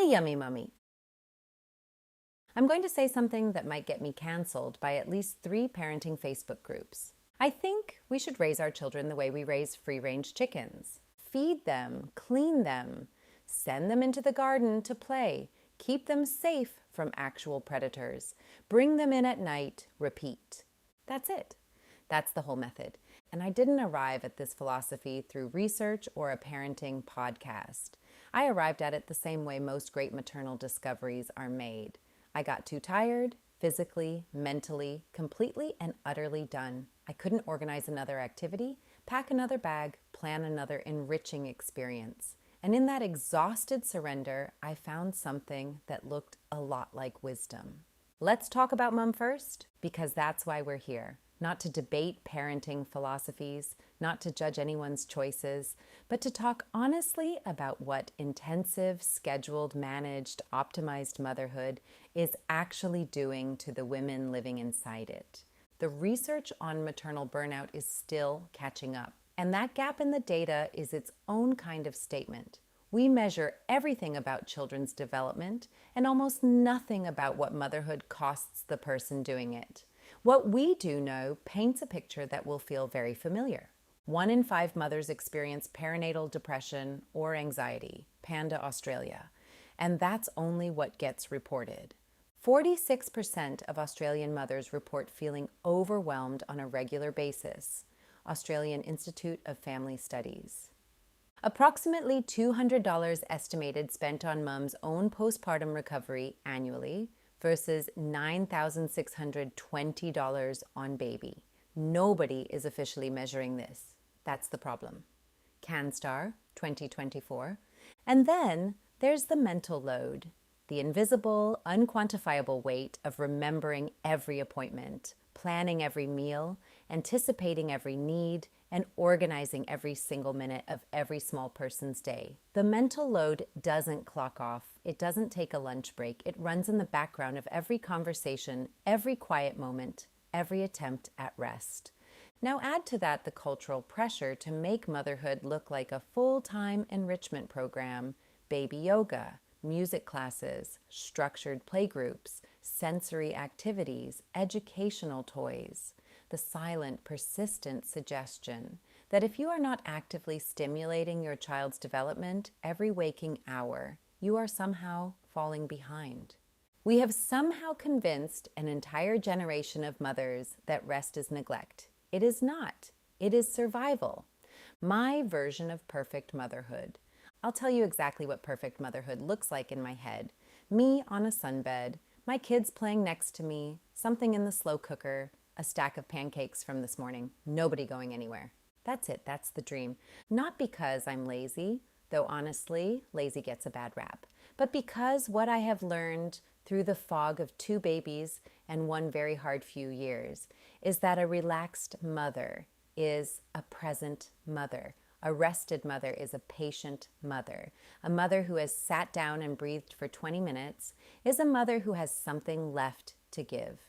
Hey, Yummy Mummy. I'm going to say something that might get me canceled by at least 3 parenting Facebook groups. I think we should raise our children the way we raise free-range chickens. Feed them, clean them, send them into the garden to play, keep them safe from actual predators, bring them in at night, repeat. That's it. That's the whole method. And I didn't arrive at this philosophy through research or a parenting podcast. I arrived at it the same way most great maternal discoveries are made. I got too tired, physically, mentally, completely and utterly done. I couldn't organize another activity, pack another bag, plan another enriching experience. And in that exhausted surrender, I found something that looked a lot like wisdom. Let's talk about mom first, because that's why we're here. Not to debate parenting philosophies, not to judge anyone's choices, but to talk honestly about what intensive, scheduled, managed, optimized motherhood is actually doing to the women living inside it. The research on maternal burnout is still catching up, and that gap in the data is its own kind of statement. We measure everything about children's development and almost nothing about what motherhood costs the person doing it. What we do know paints a picture that will feel very familiar. 1 in 5 mothers experience perinatal depression or anxiety, Panda Australia, and that's only what gets reported. 46% of Australian mothers report feeling overwhelmed on a regular basis, Australian Institute of Family Studies. Approximately $200 estimated spent on mom's own postpartum recovery annually, versus $9,620 on baby. Nobody is officially measuring this. That's the problem. CanStar 2024. And then there's the mental load, the invisible, unquantifiable weight of remembering every appointment, planning every meal, anticipating every need, and organizing every single minute of every small person's day. The mental load doesn't clock off. It doesn't take a lunch break. It runs in the background of every conversation, every quiet moment, every attempt at rest. Now add to that the cultural pressure to make motherhood look like a full-time enrichment program, baby yoga, music classes, structured playgroups, sensory activities, educational toys. The silent, persistent suggestion that if you are not actively stimulating your child's development every waking hour, you are somehow falling behind. We have somehow convinced an entire generation of mothers that rest is neglect. It is not. It is survival. My version of perfect motherhood. I'll tell you exactly what perfect motherhood looks like in my head. Me on a sunbed, my kids playing next to me, something in the slow cooker, a stack of pancakes from this morning, nobody going anywhere. That's it, that's the dream. Not because I'm lazy, though honestly, lazy gets a bad rap, but because what I have learned through the fog of 2 babies and 1 very hard few years is that a relaxed mother is a present mother. A rested mother is a patient mother. A mother who has sat down and breathed for 20 minutes is a mother who has something left to give.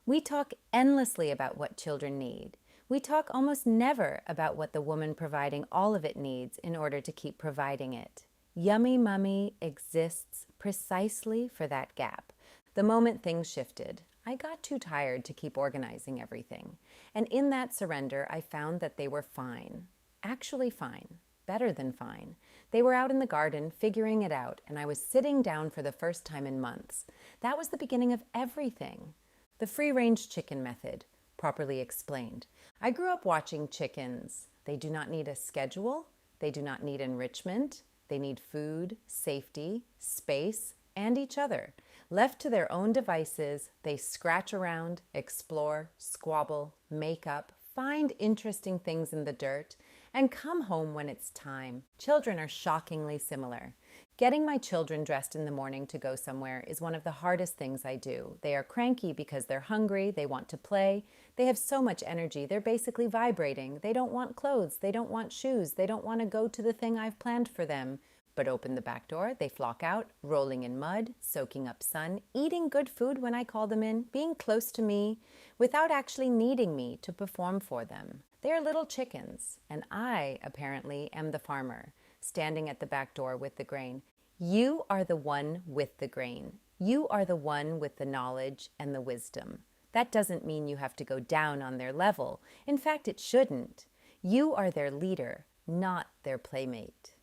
We talk endlessly about what children need. We talk almost never about what the woman providing all of it needs in order to keep providing it. Yummy Mummy exists precisely for that gap. The moment things shifted, I got too tired to keep organizing everything. And in that surrender, I found that they were fine. Actually fine. Better than fine. They were out in the garden figuring it out, and I was sitting down for the first time in months. That was the beginning of everything. The free-range chicken method, properly explained. I grew up watching chickens. They do not need a schedule. They do not need enrichment. They need food, safety, space, and each other. Left to their own devices, they scratch around, explore, squabble, make up, find interesting things in the dirt, and come home when it's time. Children are shockingly similar. Getting my children dressed in the morning to go somewhere is one of the hardest things I do. They are cranky because they're hungry, they want to play, they have so much energy, they're basically vibrating. They don't want clothes, they don't want shoes, they don't want to go to the thing I've planned for them. But open the back door, they flock out, rolling in mud, soaking up sun, eating good food when I call them in, being close to me, without actually needing me to perform for them. They are little chickens, and I, apparently, am the farmer, standing at the back door with the grain. You are the one with the grain. You are the one with the knowledge and the wisdom. That doesn't mean you have to go down on their level. In fact, it shouldn't. You are their leader, not their playmate.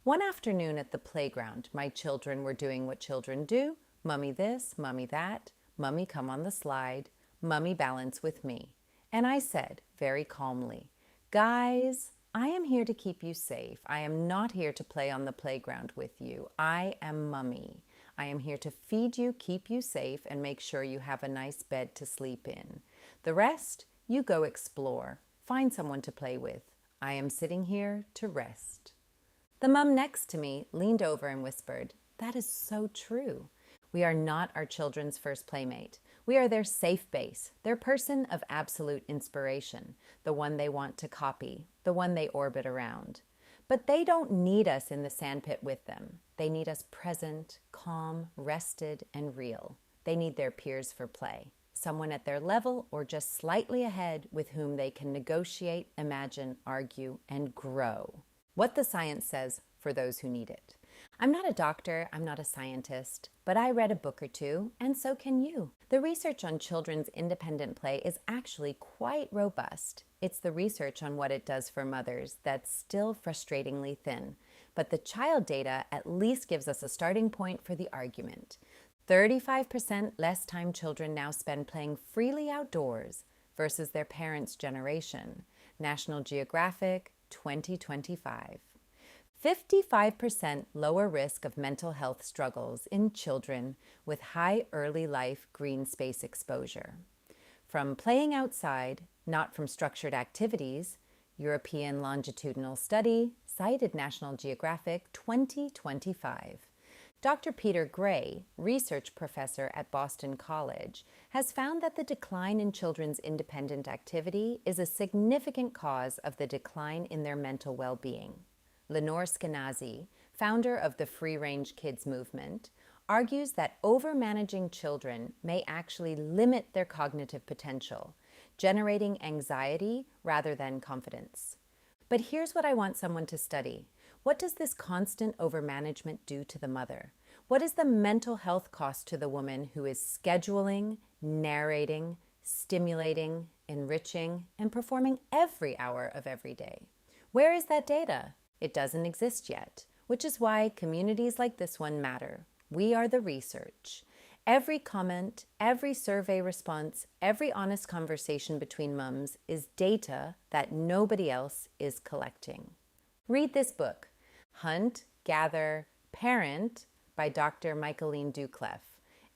One afternoon at the playground, my children were doing what children do. Mummy this, mummy that, mummy come on the slide, mummy balance with me. And I said very calmly, guys, I am here to keep you safe. I am not here to play on the playground with you. I am mummy. I am here to feed you, keep you safe, and make sure you have a nice bed to sleep in. The rest, you go explore. Find someone to play with. I am sitting here to rest. The mum next to me leaned over and whispered, that is so true. We are not our children's first playmate. We are their safe base, their person of absolute inspiration, the one they want to copy, the one they orbit around. But they don't need us in the sandpit with them. They need us present, calm, rested, and real. They need their peers for play, someone at their level or just slightly ahead with whom they can negotiate, imagine, argue, and grow. What the science says for those who need it. I'm not a doctor, I'm not a scientist, but I read a book or two, and so can you. The research on children's independent play is actually quite robust. It's the research on what it does for mothers that's still frustratingly thin. But the child data at least gives us a starting point for the argument. 35% less time children now spend playing freely outdoors versus their parents' generation. National Geographic, 2025. 55% lower risk of mental health struggles in children with high early life green space exposure. From playing outside, not from structured activities, European longitudinal study, cited National Geographic 2025. Dr. Peter Gray, research professor at Boston College, has found that the decline in children's independent activity is a significant cause of the decline in their mental well-being. Lenore Skenazy, founder of the Free Range Kids movement, argues that over-managing children may actually limit their cognitive potential, generating anxiety rather than confidence. But here's what I want someone to study. What does this constant over-management do to the mother? What is the mental health cost to the woman who is scheduling, narrating, stimulating, enriching, and performing every hour of every day? Where is that data? It doesn't exist yet, which is why communities like this one matter. We are the research. Every comment, every survey response, every honest conversation between mums is data that nobody else is collecting. Read this book, Hunt, Gather, Parent by Dr. Michaeleen Doucleff,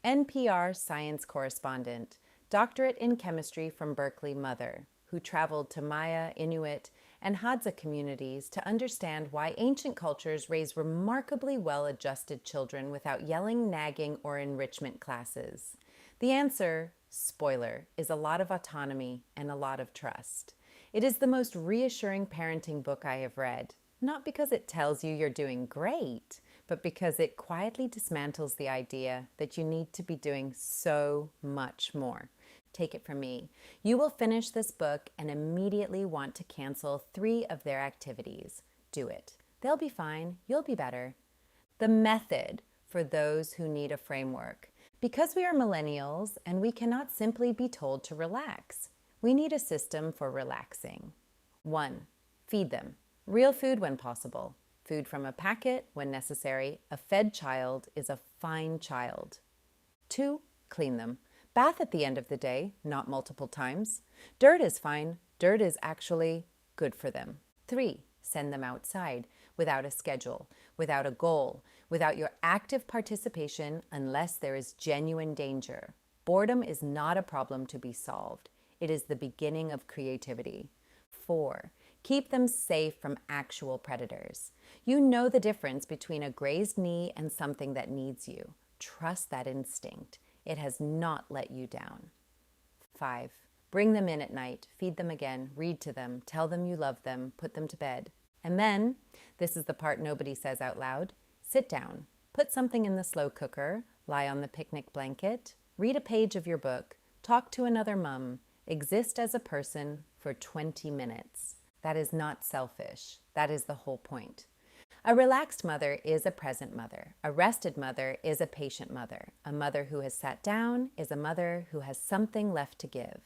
NPR science correspondent, doctorate in chemistry from Berkeley mother, who traveled to Maya, Inuit, and Hadza communities to understand why ancient cultures raise remarkably well-adjusted children without yelling, nagging, or enrichment classes. The answer, spoiler, is a lot of autonomy and a lot of trust. It is the most reassuring parenting book I have read, not because it tells you you're doing great, but because it quietly dismantles the idea that you need to be doing so much more. Take it from me. You will finish this book and immediately want to cancel 3 of their activities. Do it. They'll be fine. You'll be better. The method for those who need a framework. Because we are millennials and we cannot simply be told to relax, we need a system for relaxing. 1. Feed them. Real food when possible. Food from a packet when necessary. A fed child is a fine child. 2. Clean them. Bath at the end of the day, not multiple times. Dirt is fine. Dirt is actually good for them. 3. Send them outside without a schedule, without a goal, without your active participation unless there is genuine danger. Boredom is not a problem to be solved. It is the beginning of creativity. 4. Keep them safe from actual predators. You know the difference between a grazed knee and something that needs you. Trust that instinct. It has not let you down. 5. Bring them in at night, feed them again, read to them, tell them you love them, put them to bed. And then, this is the part nobody says out loud, sit down, put something in the slow cooker, lie on the picnic blanket, read a page of your book, talk to another mum, exist as a person for 20 minutes. That is not selfish. That is the whole point. A relaxed mother is a present mother. A rested mother is a patient mother. A mother who has sat down is a mother who has something left to give.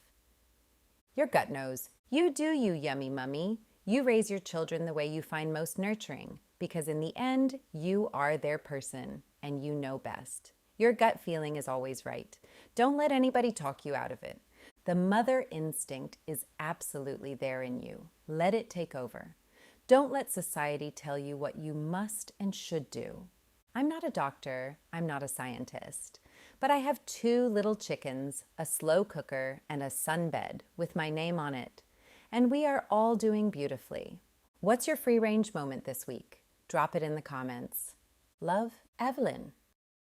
Your gut knows. You do you, yummy mummy. You raise your children the way you find most nurturing, because in the end, you are their person and you know best. Your gut feeling is always right. Don't let anybody talk you out of it. The mother instinct is absolutely there in you. Let it take over. Don't let society tell you what you must and should do. I'm not a doctor, I'm not a scientist, but I have 2 little chickens, a slow cooker, and a sunbed with my name on it. And we are all doing beautifully. What's your free range moment this week? Drop it in the comments. Love, Evelyn.